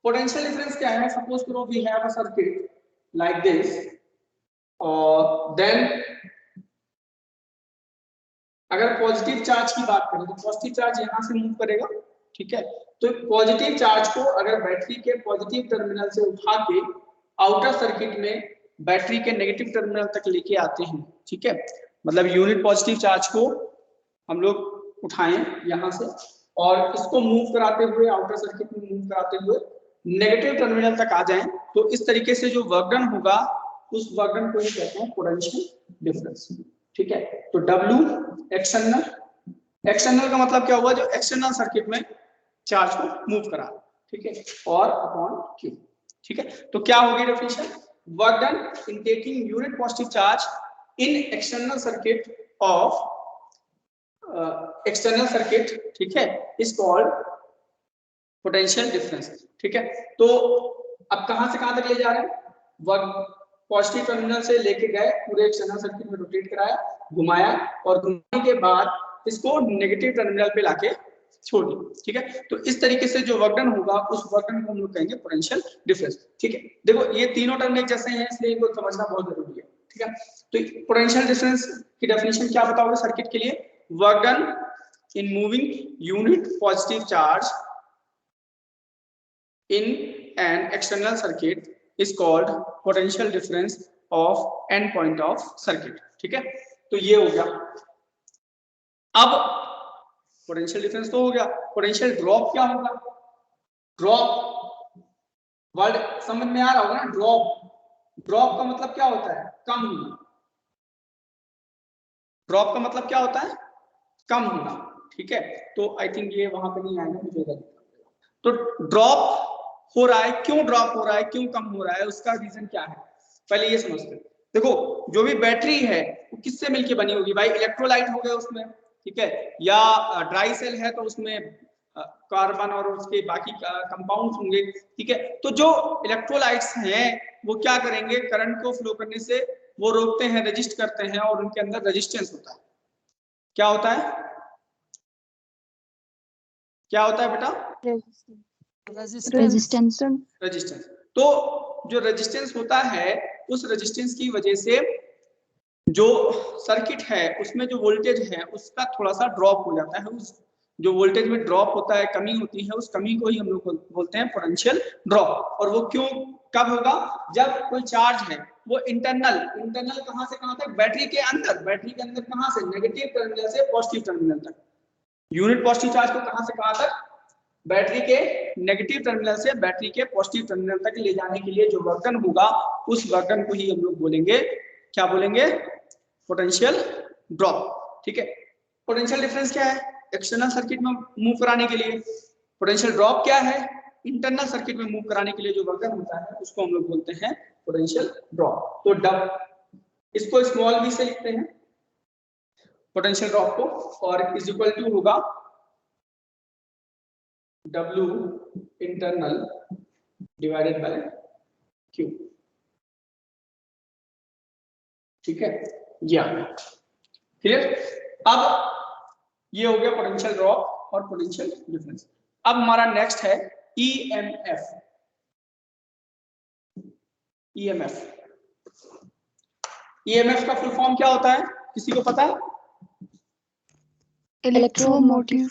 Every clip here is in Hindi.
पोटेंशियल डिफरेंस क्या है? सपोज करो we have a circuit like this, और देन अगर पॉजिटिव चार्ज की बात करें तो पॉजिटिव चार्ज यहाँ से मूव करेगा, ठीक है। तो पॉजिटिव चार्ज को अगर बैटरी के पॉजिटिव टर्मिनल से उठा के आउटर सर्किट में बैटरी के नेगेटिव टर्मिनल तक लेके आते हैं, ठीक है। मतलब यूनिट पॉजिटिव चार्ज को हम लोग उठाएं यहाँ से और इसको मूव कराते हुए आउटर सर्किट में मूव कराते हुए नेगेटिव टर्मिनल तक आ जाएं, तो इस तरीके से जो वर्क डन होगा उस वर्क डन को ही कहते हैं पोटेंशियल डिफरेंस, ठीक है। तो W एक्सटर्नल, एक्सटर्नल का मतलब क्या हुआ? जो एक्सटर्नल सर्किट में चार्ज को मूव करा, ठीक है, और अपॉन Q, ठीक है। तो क्या होगी definition? Work done in taking unit positive charge in external circuit of external circuit, ठीक है, इज कॉल्ड पोटेंशियल डिफरेंस, ठीक है। तो अब कहां से कहां तक ले जा रहे हैं? वर्क पॉजिटिव टर्मिनल से लेके गए, पूरे एक्सटर्नल सर्किट में रोटेट कराया, घुमाया, और घुमाने के बाद इसको नेगेटिव टर्मिनल पे लाके छोड़ दिया, ठीक है। तो इस तरीके से जो वर्क डन होगा उस वर्क डन को हम लोग कहेंगे पोटेंशियल डिफरेंस, ठीक है। देखो ये तीनों टर्म एक जैसे हैं इसलिए इनको समझना बहुत जरूरी है, ठीक है। तो पोटेंशियल डिफरेंस की डेफिनेशन क्या बताओगे सर्किट के लिए? Work done in moving unit positive charge in an external circuit is called potential difference of end point of circuit, ठीक है। तो ये हो गया। अब पोटेंशियल डिफरेंस तो हो गया, पोटेंशियल ड्रॉप क्या होगा? ड्रॉप वर्ड समझ में आ रहा होगा ना? ड्रॉप, ड्रॉप का मतलब क्या होता है? कम होना। ड्रॉप का मतलब क्या होता है? कम होना, ठीक है। तो आई थिंक ये वहां पे नहीं आएगा, मुझे तो ड्रॉप हो रहा है, क्यों ड्रॉप हो रहा है, क्यों कम हो रहा है, उसका रीजन क्या है पहले ये समझते हैं। देखो जो भी बैटरी है वो किससे मिलके बनी होगी भाई? इलेक्ट्रोलाइट हो गए उसमें, ठीक है, या ड्राई सेल है तो उसमें कार्बन और उसके बाकी कंपाउंड्स होंगे, ठीक है। तो जो इलेक्ट्रोलाइट्स हैं वो क्या करेंगे? करंट को फ्लो करने से वो रोकते हैं, रेजिस्ट करते हैं, और उनके अंदर रेजिस्टेंस होता है। क्या होता है? क्या होता है बेटा? रेजिस्टेंस। रेजिस्टेंस। तो जो रेजिस्टेंस होता है उस रेजिस्टेंस की वजह से जो सर्किट है उसमें जो वोल्टेज है उसका थोड़ा सा ड्रॉप हो जाता है। उस जो वोल्टेज में ड्रॉप होता है, कमी होती है, उस कमी को ही हम लोग बोलते हैं पोटेंशियल ड्रॉप। और वो क्यों कब होगा? जब कोई चार्ज है वो इंटरनल कहां से कहां तक? बैटरी के अंदर कहां से? नेगेटिव टर्मिनल से पॉजिटिव टर्मिनल तक। यूनिट पॉजिटिव चार्ज को कहां से कहां तक? बैटरी के नेगेटिव टर्मिनल से बैटरी के पॉजिटिव टर्मिनल तक ले जाने के लिए जो वर्क डन होगा उस वर्क डन को ही हम लोग बोलेंगे, क्या बोलेंगे? पोटेंशियल ड्रॉप, ठीक है। पोटेंशियल डिफरेंस क्या है? एक्सटर्नल सर्किट में मूव कराने के लिए। पोटेंशियल ड्रॉप क्या है? इंटरनल सर्किट में मूव कराने के लिए जो वर्क डन होता है उसको हम लोग बोलते हैं पोटेंशियल ड्रॉप। तो इसको स्मॉल b से लिखते हैं पोटेंशियल ड्रॉप को, और इज इक्वल टू होगा W internal divided by Q, ठीक है। ये आ गया क्लियर। अब ये हो गया पोटेंशियल ड्रॉप और पोटेंशियल डिफरेंस। अब हमारा नेक्स्ट है EMF। EMF का फुल फॉर्म क्या होता है? किसी को पता है? Electromotive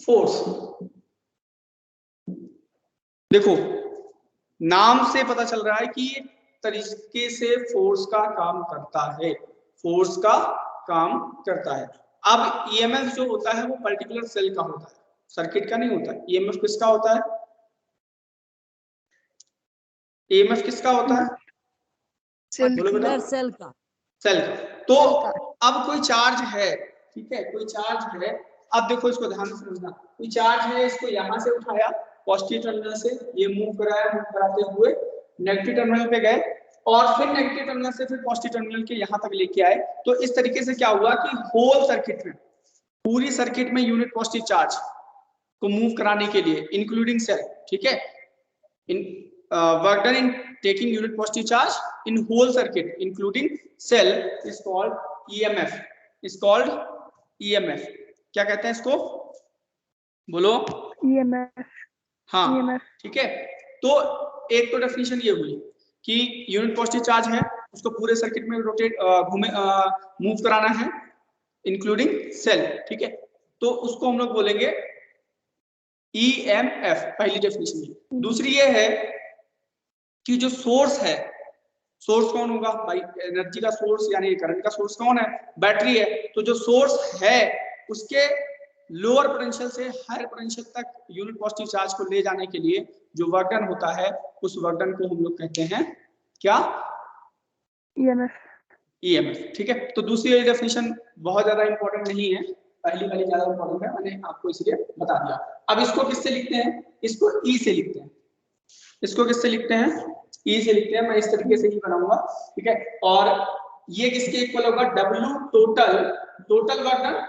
force. देखो नाम से पता चल रहा है कि तरीके से फोर्स का काम करता है, फोर्स का काम करता है। अब ईएमएफ जो होता है वो पर्टिकुलर सेल का होता है, सर्किट का नहीं होता है। ईएमएफ किसका होता है? ईएमएफ किसका होता है? पर्टिकुलर सेल का। तो अब कोई चार्ज है, ठीक है, कोई चार्ज है। अब देखो इसको ध्यान से समझना, कोई चार्ज है, इसको यहां से उठाया पॉजिटिव टर्मिनल से, ये मूव कराया, मूव कराते हुए नेगेटिव टर्मिनल पे गए, और फिर नेगेटिव टर्मिनल से फिर पॉजिटिव टर्मिनल के यहां तक लेके आए। तो इस तरीके से क्या हुआ कि होल सर्किट में, पूरी सर्किट में यूनिट पॉजिटिव चार्ज को मूव कराने के लिए इंक्लूडिंग सेल, ठीक है, work done in taking unit positive charge in whole circuit including cell is called EMF, क्या कहते हैं इसको, बोलो। EMF. हाँ EMF. ठीक है। तो एक तो डेफिनेशन ये हुई कि यूनिट पॉजिटिव चार्ज है, उसको पूरे सर्किट में रोटेट घूमे मूव कराना है इंक्लूडिंग सेल, ठीक है। तो उसको हम लोग बोलेंगे EMF, पहली डेफिनेशन ये। दूसरी ये है कि जो सोर्स है, सोर्स कौन होगा भाई, एनर्जी का सोर्स यानी करंट का सोर्स कौन है, बैटरी है। तो जो सोर्स है उसके लोअर पोटेंशियल से हायर पोटेंशियल तक यूनिट पॉजिटिव चार्ज को ले जाने के लिए जो वर्क डन होता है, उस वर्क डन को हम लोग कहते हैं क्या, EMF, ठीक है। तो दूसरी वाली डेफिनेशन बहुत ज्यादा इंपॉर्टेंट नहीं है, पहली वाली ज्यादा इंपॉर्टेंट है, मैंने आपको इसलिए बता दिया। अब इसको किससे लिखते हैं, इसको E से लिखते हैं। इसको किससे लिखते हैं, E से लिखते हैं। मैं इस तरीके से ही बनाऊंगा, ठीक है। और ये किसके इक्वल होगा, W total, total work done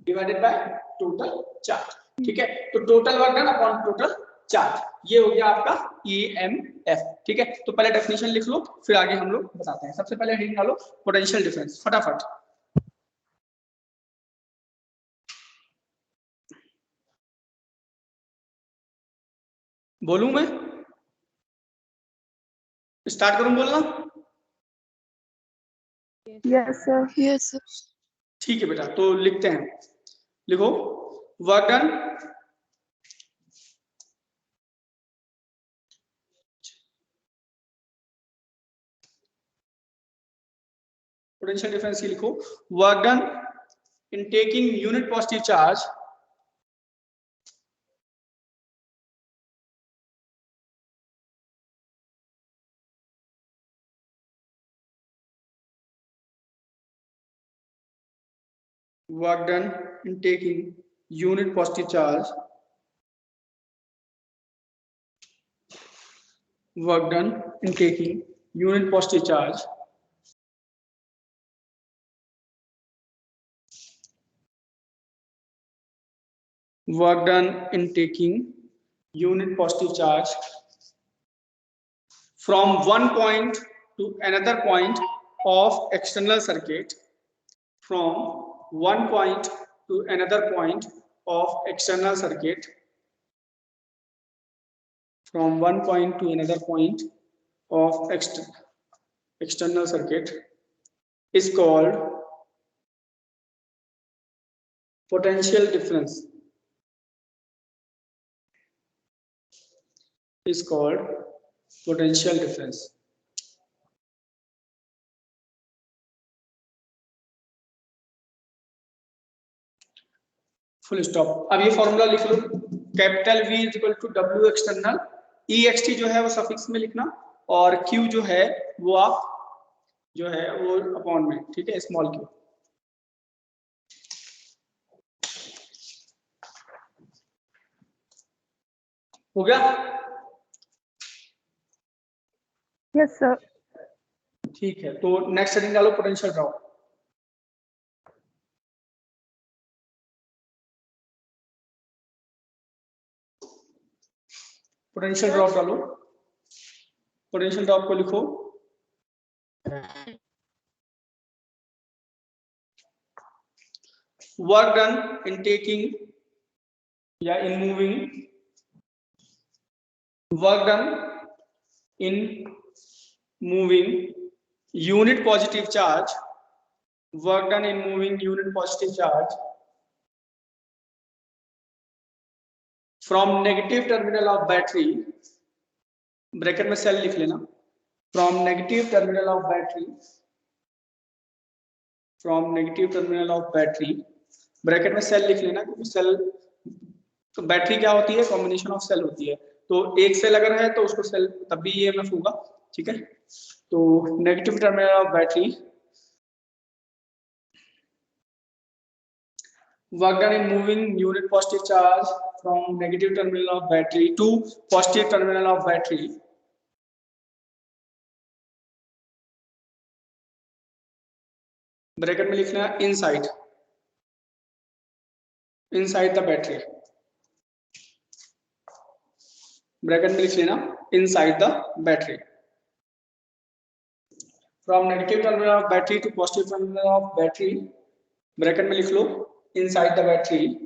divided by total charge, ठीक है। तो total work done upon total charge, ये हो गया आपका EMF, ठीक है। तो पहले डेफिनेशन लिख लो, फिर आगे हम लोग बताते हैं। सबसे पहले हेडिंग डालो पोटेंशियल डिफरेंस, फटाफट बोलूं मैं, स्टार्ट करूं बोलना। Yes, sir. Yes, sir. ठीक है बेटा, तो लिखते हैं, लिखो वर्क डन पोटेंशियल डिफरेंस की लिखो, work done in taking unit positive charge work done in taking unit positive charge, work done in taking unit positive charge work done in taking unit positive charge from one point to another point of external circuit, from one point to another point of external circuit, from one point to another point of external circuit is called potential difference, is called potential difference. Full stop. अब ये फॉर्मूला लिख लो, capital V is equal to W external, EXT जो है वो सफिक्स में लिखना, और Q जो है वो आप जो है वो अपॉन में, ठीक है, स्मॉल q। हो गया? Yes, sir. ठीक है, तो नेक्स्ट हेडिंग डालो पोटेंशियल ड्रॉप। पोटेंशियल ड्रॉप डालो, पोटेंशियल ड्रॉप को लिखो वर्क डन इन टेकिंग या in moving, work done in moving unit positive charge, work done in moving unit positive charge from negative terminal of battery, bracket में सेल लिख लेना, from negative terminal of battery, from negative terminal of battery, bracket में सेल लिख लेना, क्योंकि सेल तो बैटरी क्या होती है, कॉम्बिनेशन ऑफ सेल होती है। तो एक सेल अगर है तो उसको सेल तब भी EMF होगा, ठीक है। तो negative terminal of battery, work done in moving unit positive charge from negative terminal of battery to positive terminal of battery, bracket में लिखना inside, inside the battery, bracket में लिख लेना inside the battery, from negative terminal of battery to positive terminal of battery, bracket में लिख लो inside the battery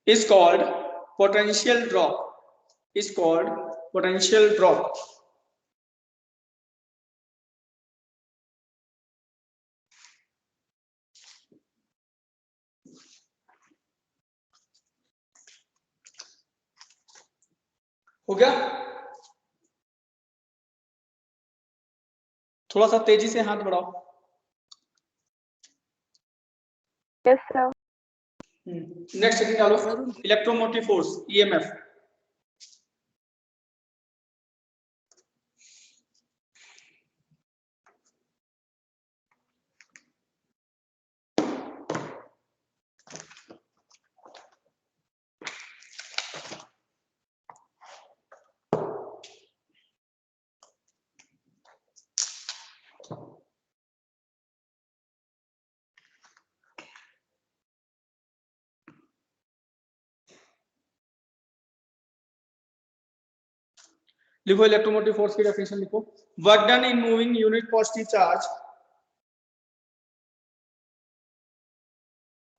is called potential drop. Is called potential drop. हो गया? थोड़ा सा तेजी से हाथ बढ़ाओ. Yes, sir. नेक्स्ट हेडिंग डालो, इलेक्ट्रोमोटिव फोर्स ईएमएफ. लिखो इलेक्ट्रोमोटिव फोर्स की डेफिनेशन लिखो. Work done in moving unit positive charge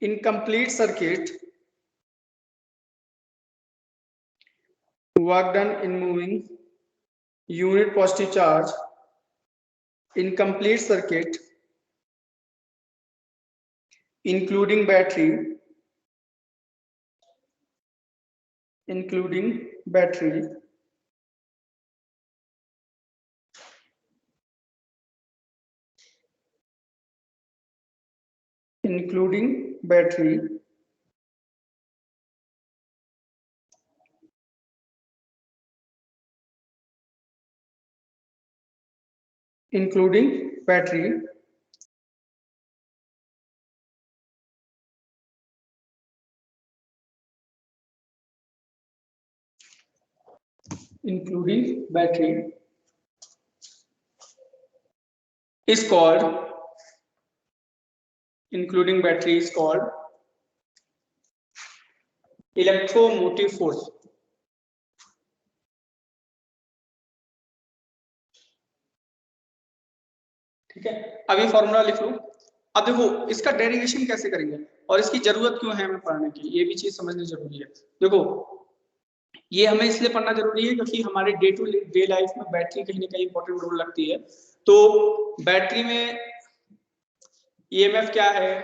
in complete circuit. Work done in moving unit positive charge in complete circuit including battery including battery is called electromotive force. ठीक है, अब ये फॉर्मूला लिख लो. अब देखो इसका डेरिवेशन कैसे करेंगे और इसकी जरूरत क्यों है हमें पढ़ने की, ये भी चीज समझनी जरूरी है. देखो ये हमें इसलिए पढ़ना जरूरी है क्योंकि हमारे डे टू डे लाइफ में बैटरी कहीं ना कहीं इंपॉर्टेंट रोल लगती है. तो बैटरी में ईएमएफ क्या है,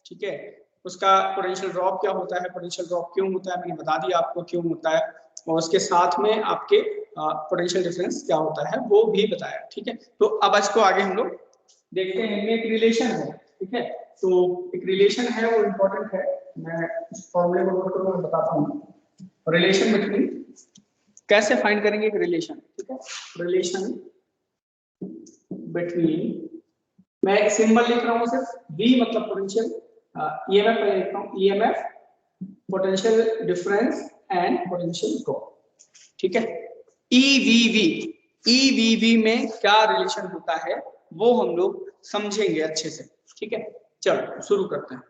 ठीक है, उसका पोटेंशियल ड्रॉप क्या होता है, पोटेंशियल ड्रॉप क्यों होता है मैंने बता दिया आपको क्यों होता है, और उसके साथ में आपके पोटेंशियल डिफरेंस क्या होता है वो भी बताया. ठीक है, तो अब इसको आगे हम लोग देखते हैं. इनमें एक रिलेशन है. ठीक है, तो एक रिलेशन है वो इम्पोर्टेंट है. मैं इस फॉर्मूले को नोट करूंगा, बताता हूँ. रिलेशन बिटवीन, कैसे फाइंड करेंगे एक रिलेशन. ठीक है, रिलेशन बिटवीन, मैं एक सिंबल लिख रहा हूँ सिर्फ, V मतलब पोटेंशियल, ईएमएफ पहले लिखता हूँ, EMF potential difference and potential drop. ठीक है, ईवीवी में क्या रिलेशन होता है वो हम लोग समझेंगे अच्छे से. ठीक है, चलो शुरू करते हैं.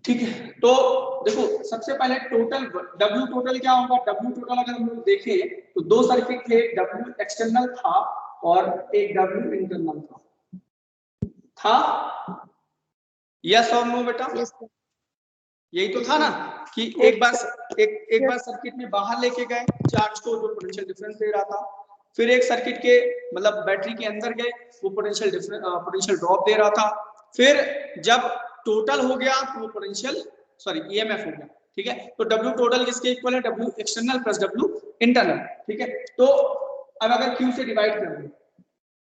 ठीक है, तो देखो सबसे पहले टोटल W टोटल क्या होगा. W टोटल अगर हम लोग देखें तो दो सर्किट थे, W एक्सटर्नल था और एक W इंटरनल था. यस और नो बेटा? Yes, sir. यही तो था ना कि एक बार सर्किट में बाहर लेके गए चार्ज को जो पोटेंशियल डिफरेंस दे रहा था, फिर एक सर्किट के मतलब बैटरी के अंदर गए वो पोटेंशियल ड्रॉप दे रहा था, फिर जब टोटल हो गया तो वो पोटेंशियल ईएमएफ हो गया. ठीक है, तो W टोटल किसके इक्वल है, W external plus W internal. ठीक है, तो अब अगर Q से डिवाइड करें,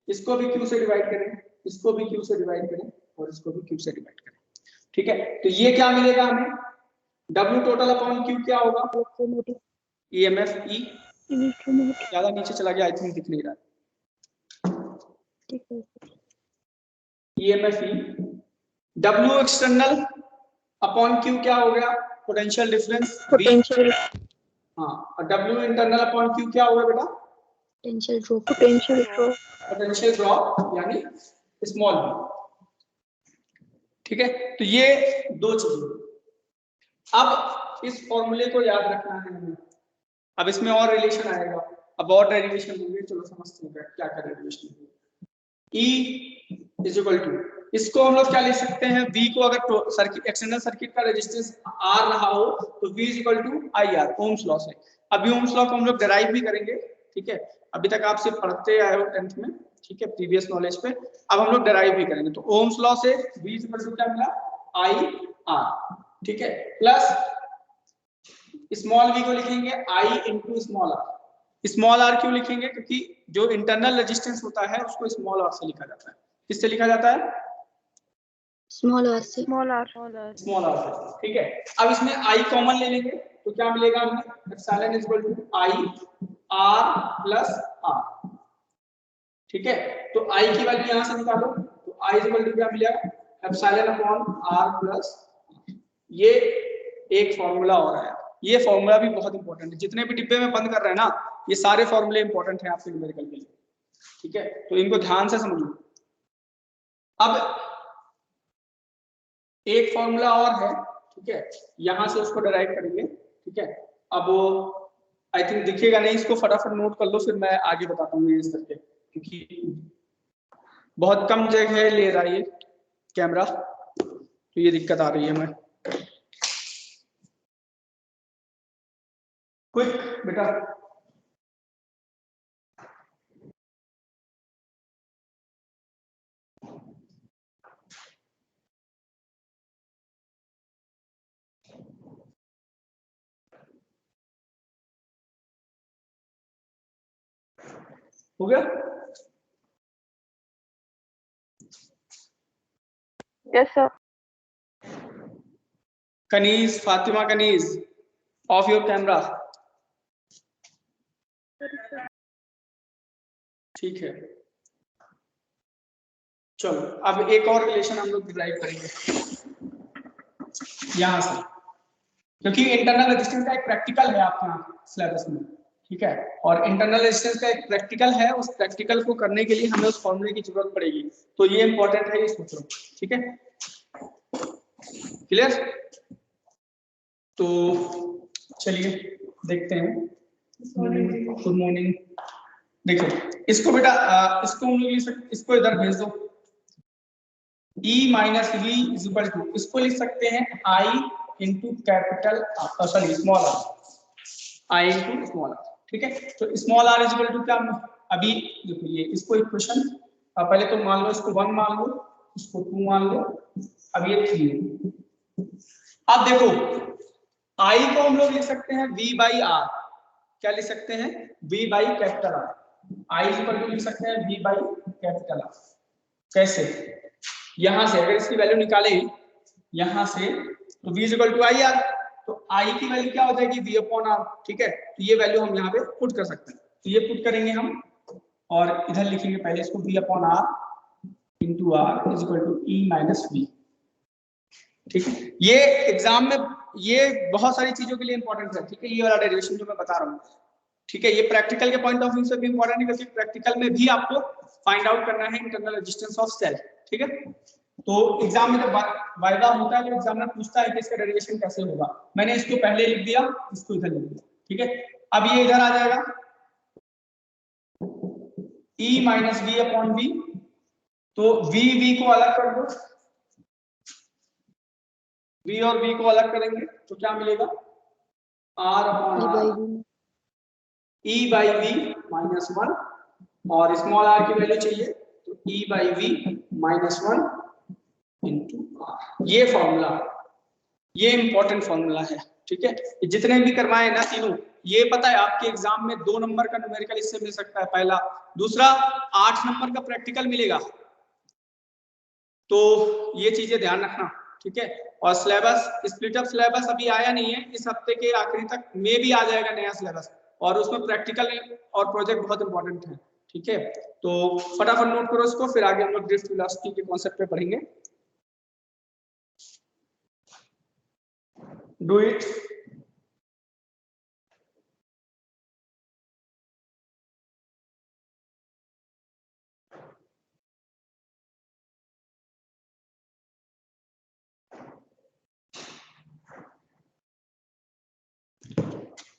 इसको भी Q से डिवाइड करें, इसको भी Q से डिवाइड करें और इसको भी Q से डिवाइड करें. ठीक है, तो ये क्या मिलेगा हमें, W टोटल अपॉन Q क्या होगा, EMF E. ज्यादा नीचे चला गया, आई थिंक दिख नहीं रहा. EMF E, W external upon Q क्या हो गया, पोटेंशियल डिफरेंस Potential. हाँ, और W इंटरनल अपॉन Q क्या होगा बेटा, पोटेंशियल ड्रॉप यानी स्मॉल v. ठीक है, तो ये दो चीजें. अब इस फॉर्मूले को याद रखना है हमें. अब इसमें और रिलेशन आएगा, अब और डेरिवेशन होंगे, चलो समझते हैं क्या क्या डेरिवेशन होंगे. E इज इक्वल टू, इसको हम लोग क्या लिख सकते हैं, V को अगर सर्किट एक्सटर्नल सर्किट का रेजिस्टेंस R रहा हो तो V is equal to IR, Ohm's law से। अभी ओम्स लॉ को हम लोग डिराइव भी करेंगे, ठीक है, अभी तक आप सिर्फ पढ़ते आए हो 10th में, ठीक है, प्रीवियस नॉलेज पे, अब हम लोग डिराइव भी करेंगे। तो ओम्स लॉ से V इज इक्वल टू क्या मिला, IR, ठीक है, प्लस स्मॉल v को लिखेंगे I into small r। Small r क्यों लिखेंगे, क्योंकि जो इंटरनल रेजिस्टेंस होता है उसको स्मॉल r से लिखा जाता है। किससे लिखा जाता है, स्मॉल आर से। स्मॉल r से, ठीक है। अब इसमें I कॉमन ले लेंगे तो क्या मिलेगा हमें, epsilon is equal to I r plus r, ठीक है। तो I की वैल्यू यहां से निकालो तो I इज इक्वल टू क्या मिलेगा, एप्सिलॉन अपॉन r प्लस, ये एक फॉर्मूला और आया। ये फॉर्मूला भी बहुत इंपॉर्टेंट है, जितने भी डिब्बे में बंद कर रहे हैं ना, ये सारे फॉर्मूले इंपॉर्टेंट हैं आपके न्यूमेरिकल के लिए, ठीक है, तो इनको ध्यान से समझो। अब एक फॉर्मूला और है, ठीक है, यहां से उसको डिराइव करेंगे, ठीक है। अब आई थिंक दिखेगा नहीं, इसको फटाफट नोट कर लो, फिर मैं आगे बताता हूँ इस करके, क्योंकि बहुत कम जगह ले रहा है ये कैमरा, तो ये दिक्कत आ रही है। मैं क्विक बेटा, हो गया? Yes sir. Kaneez, Fatima Kaneez, off your camera, ठीक है। चलो अब एक और रिलेशन हम लोग डिराइव करेंगे यहां से, क्योंकि इंटरनल रेजिस्टेंस का एक प्रैक्टिकल है आपके यहाँ सिलेबस में, ठीक है, और इंटरनल रेजिस्टेंस का एक प्रैक्टिकल है, उस प्रैक्टिकल को करने के लिए हमें उस फॉर्मूले की जरूरत पड़ेगी, तो ये इंपॉर्टेंट है, ये सोचो, ठीक है, क्लियर? तो चलिए देखते हैं। Good morning. देखो इसको बेटा, इसको हम लोग इसको इधर भेज दो, E minus V is equal to, इसको लिख सकते हैं I into capital, sorry small r, I into small r, ठीक है। तो small r is equal to क्या, अभी देखो ये इसको इक्वेशन, पहले तो मान लो इसको 1 मान लो, इसको 2 मान लो, अब ये 3। अब देखो I को हम लोग लिख सकते हैं V बाई R, क्या लिख सकते हैं, V by capital R, I is equal to लिख सकते हैं V बाई कैपिटल R। कैसे, यहां से अगर इसकी वैल्यू निकाले यहां से, तो V is equal to I R, तो I की वैल्यू क्या हो जाएगी, V अपॉन R, ठीक है, तो ये वैल्यू हम यहाँ पे पुट कर सकते हैं, तो ये पुट करेंगे हम, और इधर लिखेंगे पहले इसको V upon R into R is equal to E minus V, ठीक है। ये एग्जाम में ये बहुत सारी चीजों के लिए इंपॉर्टेंट है, ठीक है, ये वाला डेरिवेशन जो मैं बता रहा हूँ, ठीक है, ये प्रैक्टिकल के पॉइंट ऑफ व्यू से भी इंपॉर्टेंट है, क्योंकि प्रैक्टिकल में भी आपको फाइंड आउट करना है इंटरनल रेजिस्टेंस ऑफ सेल, ठीक है। तो एग्जाम में जब वाइवा होता है तो एग्जामिनर पूछता है कि इसका डेरिवेशन कैसे होगा, मैंने इसको पहले लिख दिया, इसको इधर लिख दिया, ठीक है। अब ये इधर आ जाएगा E minus V upon V, तो V को अलग कर दो, V और V को अलग करेंगे तो क्या मिलेगा, R upon R, E by V minus 1, और स्मॉल r की वैल्यू चाहिए तो E by V minus 1 into R। ये फॉर्मूला, ये इंपॉर्टेंट फॉर्मूला है, ठीक है। जितने भी करवाए ना तीनों, ये पता है आपके एग्जाम में 2 नंबर का न्यूमेरिकल इससे मिल सकता है, पहला, दूसरा 8 नंबर का प्रैक्टिकल मिलेगा, तो ये चीजें ध्यान रखना, ठीक है। और सिलेबस, स्प्लिट अप सिलेबस अभी आया नहीं है, इस हफ्ते के आखिरी तक में भी आ जाएगा नया सिलेबस, और उसमें प्रैक्टिकल और प्रोजेक्ट बहुत इंपॉर्टेंट है, ठीक है। तो फटाफट नोट करो इसको, फिर आगे हम लोग ड्रिफ्ट वेलोसिटी के कॉन्सेप्ट पे पढ़ेंगे। Do it.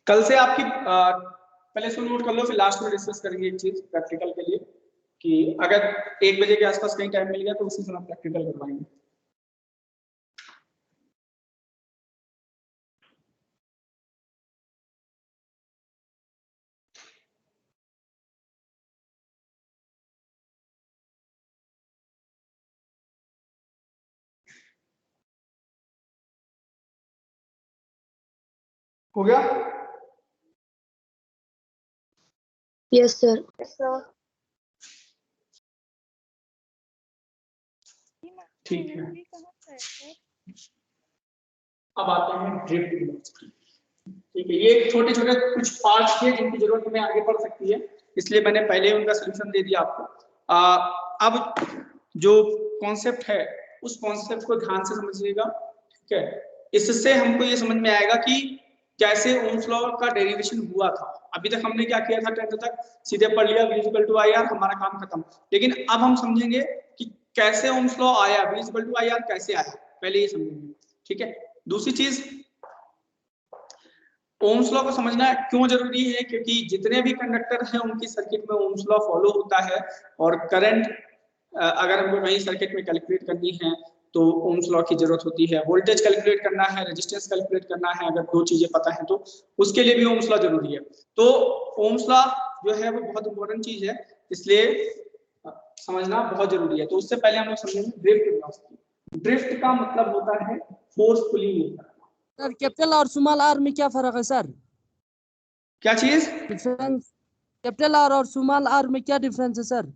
कल से आपकी पहले इसको नोट कर लो, फिर लास्ट में डिस्कस करेंगे एक चीज प्रैक्टिकल के लिए। कि अगर 1 बजे के आसपास कहीं टाइम मिल गया तो उसी समय प्रैक्टिकल करवाएंगे। हो गया? Yes sir. ठीक है, अब आते हैं ड्रिफ्ट वेलोसिटी। ठीक है, ये छोटे छोटे कुछ पार्ट्स थे जिनकी जरूरत हमें आगे पड़ सकती है, इसलिए मैंने पहले उनका सोल्यूशन दे दिया आपको। अब जो कॉन्सेप्ट है उस कॉन्सेप्ट को ध्यान से समझिएगा। ठीक है, इससे हमको ये समझ में आएगा कि कैसे ओम्स लॉ का डेरिवेशन हुआ था। अभी तक हमने क्या किया था, 10th तक सीधे पढ़ लिया V इक्वल टू IR, हमारा काम खत्म। लेकिन अब हम समझेंगे कि कैसे ओम्स लॉ आया, V इक्वल टू IR कैसे आया, पहले ये समझेंगे। ठीक है, दूसरी चीज, ओम्स लॉ को समझना क्यों जरूरी है, क्योंकि जितने भी कंडक्टर हैं उनकी सर्किट में ओम्स लॉ फॉलो होता है, और करंट अगर हमको कहीं सर्किट में कैलकुलेट करनी है तो ओम्स लॉ की जरूरत होती है। वोल्टेज कैलकुलेट करना है, रेजिस्टेंस कैलकुलेट करना है, अगर दो चीजें पता है तो उसके लिए भी ओम्स लॉ जरूरी है। तो ओम्स लॉ जो है वो बहुत इंपॉर्टेंट चीज है, इसलिए समझना बहुत जरूरी है। तो उससे पहले हम लोग समझेंगे ड्रिफ्ट वेलोसिटी। ड्रिफ्ट का मतलब होता है फोर्सफुली मूव करना। सर कैपिटल और स्मॉल आर में क्या फर्क है सर? क्या चीज? डिफरेंस कैपिटल आर और स्मॉल आर में क्या डिफरेंस है सर?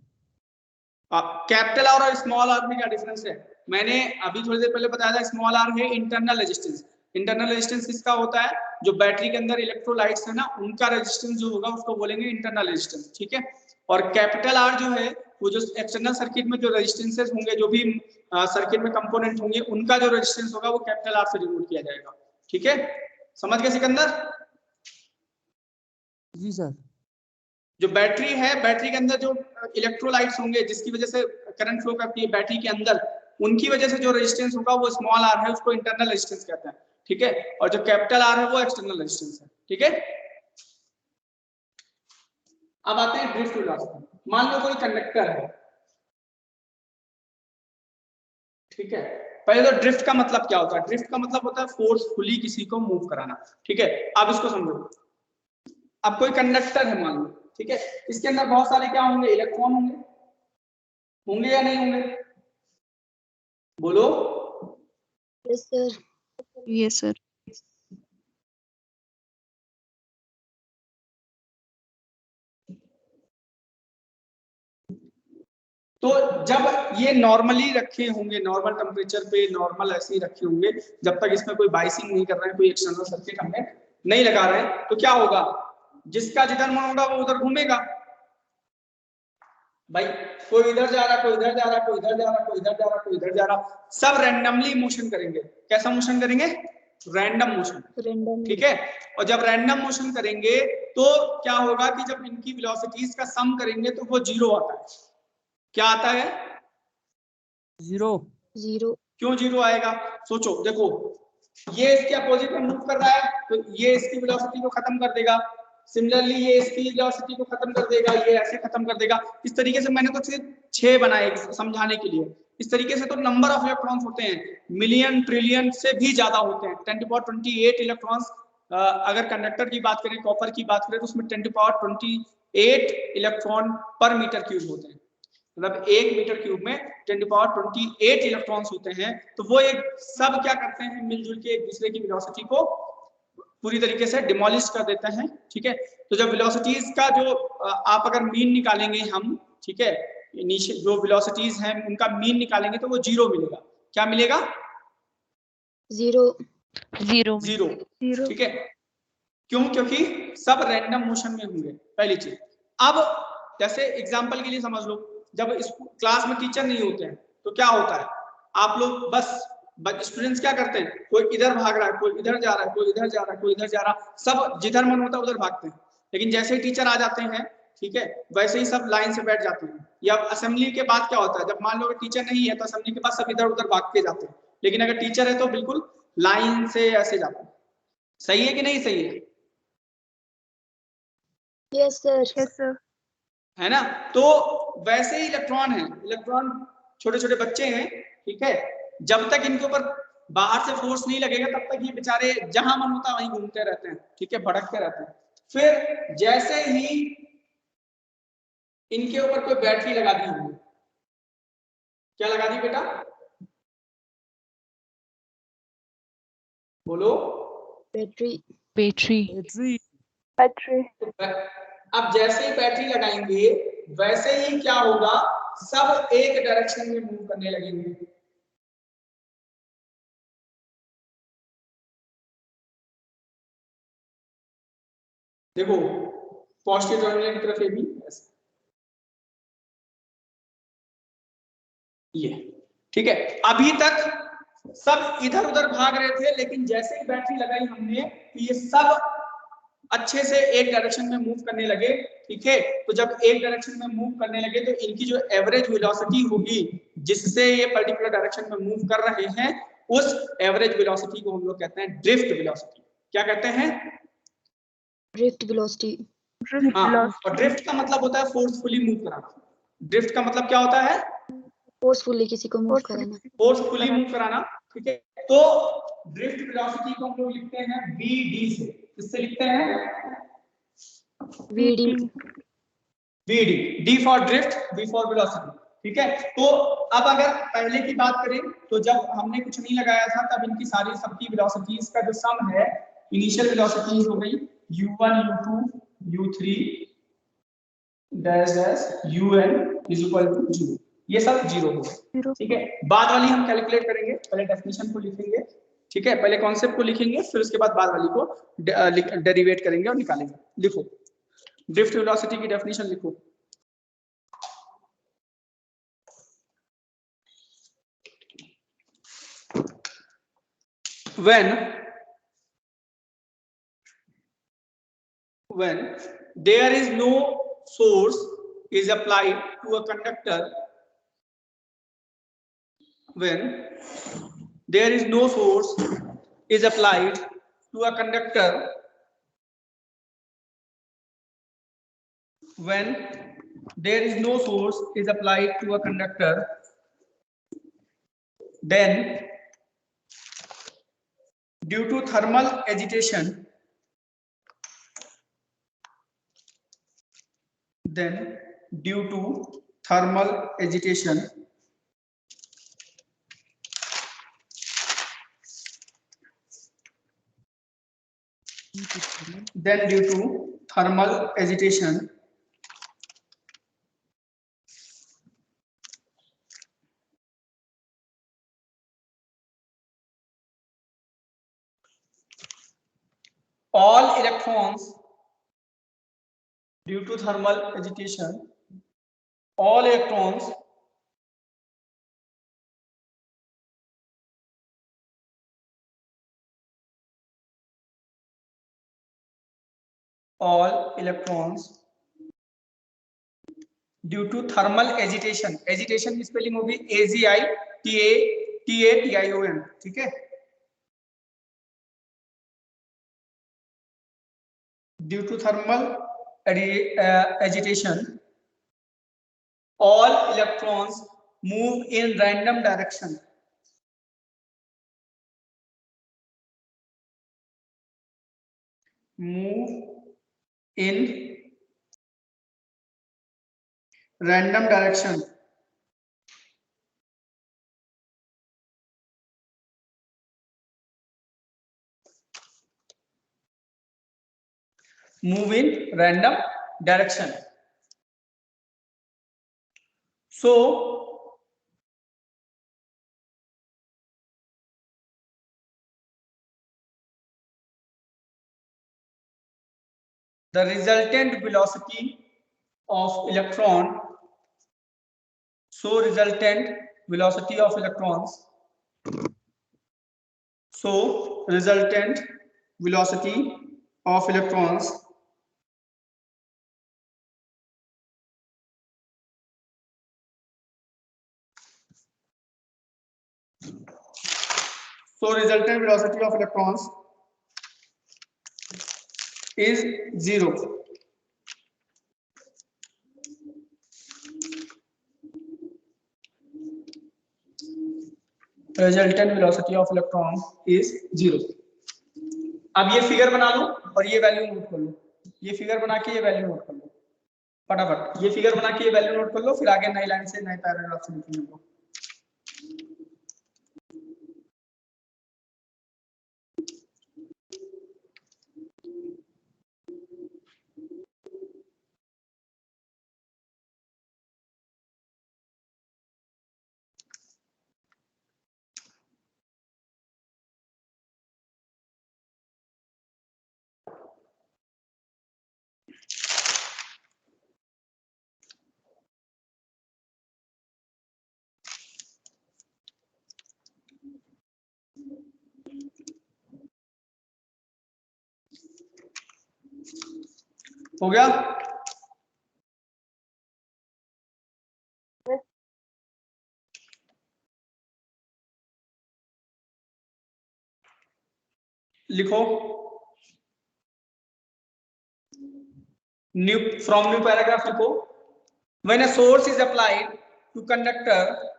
कैपिटल आर और स्मॉल आर में क्या डिफरेंस है, मैंने अभी थोड़ी देर पहले बताया था। स्मॉल आर है इंटरनल रेजिस्टेंस। इंटरनल रेजिस्टेंस किसका होता है, जो बैटरी के अंदर इलेक्ट्रोलाइट्स है ना, उनका रेजिस्टेंस जो होगा उसको बोलेंगे इंटरनल रेजिस्टेंस। ठीक है, और कैपिटल आर जो है वो जो एक्सटर्नल सर्किट में जो रेजिस्टेंसेस होंगे, जो भी सर्किट में कंपोनेंट होंगे, उनका जो रेजिस्टेंस होगा वो कैपिटल आर से डिनोट किया जाएगा। ठीक है, समझ गए सिकंदर? जी सर। जो बैटरी है, बैटरी के अंदर जो इलेक्ट्रोलाइट्स होंगे जिसकी वजह से करंट फ्लो करती है बैटरी के अंदर, उनकी वजह से जो रेजिस्टेंस होगा वो स्मॉल आर है, उसको इंटरनल रेजिस्टेंस कहते हैं। ठीक है, और जो कैपिटल आर है वो एक्सटर्नल रेजिस्टेंस है। ठीक है, अब आते हैं ड्रिफ्ट वेलोसिटी। मान लो कोई कंडक्टर है, ठीक है, पहले तो ड्रिफ्ट का मतलब क्या होता है? ड्रिफ्ट का मतलब होता है फोर्सफुली किसी को मूव कराना। ठीक है, अब इसको समझो। अब कोई कंडक्टर है मान लो, ठीक है, इसके अंदर बहुत सारे क्या होंगे, इलेक्ट्रॉन होंगे, होंगे या नहीं होंगे, बोलो। Yes sir. Yes sir. तो जब ये नॉर्मली रखे होंगे, नॉर्मल टेम्परेचर पे नॉर्मल ऐसे ही रखे होंगे, जब तक इसमें कोई बाइसिंग नहीं कर रहे हैं, कोई एक्सटर्नल सर्किट हमने नहीं लगा रहे हैं, तो क्या होगा, जिसका जिधर मन होगा वो उधर घूमेगा। भाई कोई इधर जा रहा, कोई इधर जा रहा, कोई इधर जा रहा, कोई इधर जा रहा, कोई इधर जा रहा, सब रैंडमली मोशन करेंगे। कैसा मोशन करेंगे? Random motion. रैंडम। ठीक है, और जब रैंडम मोशन करेंगे तो क्या होगा कि जब इनकी वेलोसिटीज का सम करेंगे तो वो जीरो आता है। क्या आता है? जीरो। जीरो। क्यों जीरो आएगा? सोचो, देखो ये इसके अपोजिट में मूव कर रहा है तो ये इसकी वेलोसिटी को खत्म कर देगा, सिमिलरली ये इसकी वेलोसिटी को खत्म कर देगा, ये ऐसे खत्म कर देगा। इस तरीके से मैंने तो सिर्फ 6 बनाए समझाने के लिए। इस तरीके से तो नंबर ऑफ इलेक्ट्रॉन्स होते हैं, मिलियन ट्रिलियन से भी ज्यादा होते हैं। 10⁻28 इलेक्ट्रॉन्स, अगर कंडक्टर की बात करें, कॉपर की बात करें, तो उसमें 10⁻28 इलेक्ट्रॉन पर मीटर क्यूब होते हैं। मतलब 1 मीटर क्यूब में 10⁻28 इलेक्ट्रॉन्स होते हैं। तो वो एक सब क्या करते हैं, मिलजुल के एक दूसरे की वेलोसिटी को पूरी तरीके से डिमोलिश कर देते हैं। ठीक है, तो जब वेलोसिटीज का जो आप अगर मीन निकालेंगे हम, ठीक है, नीचे जो वेलोसिटीज हैं उनका मीन निकालेंगे तो वो जीरो मिलेगा। क्या मिलेगा? जीरो। जीरो। जीरो। ठीक है, क्यों? क्योंकि सब रैंडम मोशन में होंगे, पहली चीज। अब जैसे एग्जांपल के लिए समझ लो, जब क्लास में टीचर नहीं होते हैं तो क्या होता है, आप लोग बस स्टूडेंट्स क्या करते हैं, कोई इधर भाग रहा है, कोई इधर जा रहा है, कोई इधर जा रहा है, कोई इधर जा रहा है, सब जिधर मन होता है उधर भागते हैं। लेकिन जैसे ही टीचर आ जाते हैं, ठीक है, वैसे ही सब लाइन से बैठ जाते हैं। या असेंबली के बाद क्या होता है, जब मान लो अगर टीचर नहीं है तो असेंबली के बाद सब इधर उधर भाग के जाते हैं। लेकिन अगर टीचर है तो बिल्कुल लाइन से ऐसे जाते हैं। सही है कि नहीं सही है? Yes sir. Yes sir. है ना? तो वैसे ही इलेक्ट्रॉन है, इलेक्ट्रॉन छोटे छोटे बच्चे हैं, ठीक है, जब तक इनके ऊपर बाहर से फोर्स नहीं लगेगा तब तक ये बेचारे जहां मन होता है वहीं घूमते रहते हैं, ठीक है, भटकते रहते हैं। फिर जैसे ही इनके ऊपर कोई बैटरी लगा दी होगी, क्या लगा दी बेटा, बोलो, बैटरी बैटरी Battery. अब जैसे ही बैटरी लगाएंगे वैसे ही क्या होगा, सब एक डायरेक्शन में मूव करने लगेंगे। देखो पॉजिटिव टर्मिनल की तरफ ये भी ये, ठीक है। अभी तक सब इधर उधर भाग रहे थे, लेकिन जैसे ही बैटरी लगाई हमने तो ये सब अच्छे से एक डायरेक्शन में मूव करने लगे, ठीक है। तो जब एक डायरेक्शन में मूव करने लगे तो इनकी जो एवरेज वेलोसिटी होगी जिससे ये पर्टिकुलर डायरेक्शन में मूव कर रहे हैं, उस एवरेज वेलोसिटी को हम लोग कहते हैं ड्रिफ्ट वेलोसिटी। क्या कहते हैं, ड्रिफ्ट वेलोसिटी। हाँ, और ड्रिफ्ट का मतलब होता है फोर्सफुली मूव कराना। ड्रिफ्ट का मतलब क्या होता है, फोर्सफुली किसी को मूव कराना। फोर्सफुली मूव कराना, ठीक है। तो ड्रिफ्ट वेलोसिटी को हम लोग लिखते हैं vd से, किससे लिखते हैं, V. vd, d for drift, v for velocity, ठीक है। तो अब अगर पहले की बात करें तो जब हमने कुछ नहीं लगाया था तब इनकी सारी सबकी वेलोसिटीज का जो सम है, इनिशियल वेलोसिटीज हो गई u1 u2 u3 dash dash un is equal to 0, ये सब 0 हो गए, ठीक है। बाद वाली हम कैलकुलेट करेंगे, पहले डेफिनेशन को लिखेंगे, ठीक है, पहले कॉन्सेप्ट को लिखेंगे, फिर उसके बाद वाली को डेरिवेट करेंगे और निकालेंगे। लिखो ड्रिफ्ट वेलोसिटी की डेफिनेशन लिखो, when there is no source is applied to a conductor, when there is no source is applied to a conductor, when there is no source is applied to a conductor, then due to thermal agitation, then due to thermal agitation, then due to thermal agitation, all electrons, due to thermal agitation, all electrons due to thermal agitation, agitation की स्पेलिंग होगी AGITATION, ठीक है। Due to thermal agitation, all electrons move in random direction, move in random direction, move in random direction. So the resultant velocity of electron, so resultant velocity of electrons, so resultant velocity of electrons is 0. Resultant velocity of electron is 0। अब ये फिगर बना लो और ये वैल्यू नोट कर लो, ये फिगर बना के ये वैल्यू नोट कर लो फटाफट, ये फिगर बना के ये वैल्यू नोट कर लो, फिर आगे नई लाइन से नए पैराग्राफ से लिखेंगे हमको। हो गया? लिखो न्यू फ्रॉम न्यू पैराग्राफ लिखो। When a source is applied to conductor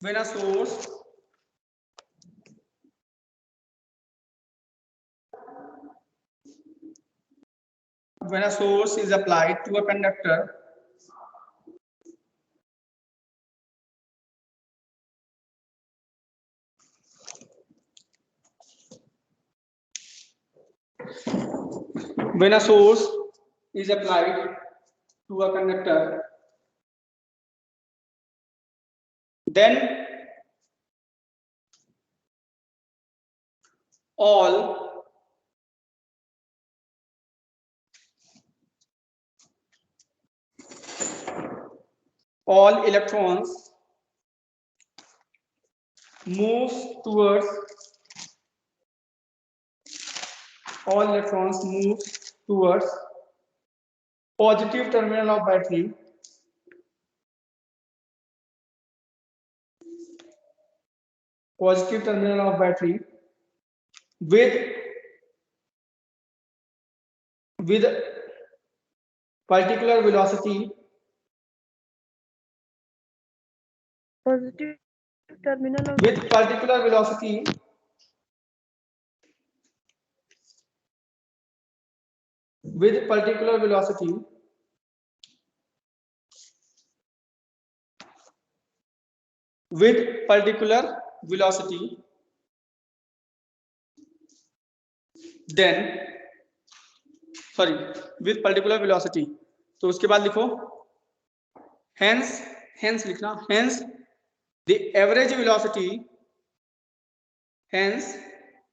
when a source is applied to a conductor, when a source is applied to a conductor, then all electrons move towards positive terminal of battery with particular velocity Positive terminal of with particular velocity तो उसके बाद लिखो hence लिखना, hence the average velocity, hence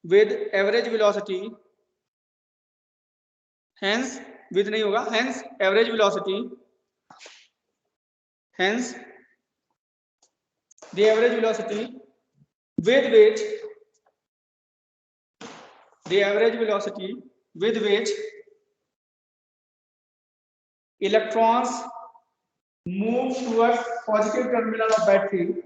with average velocity, hence with नहीं होगा, hence average velocity, hence the average velocity with which electrons move towards positive terminal of battery,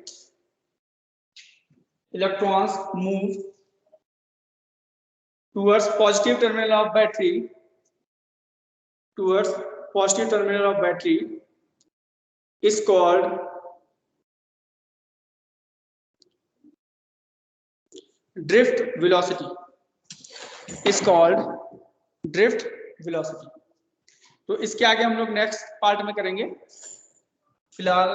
is called drift velocity, तो इसके आगे हम लोग नेक्स्ट पार्ट में करेंगे। फिलहाल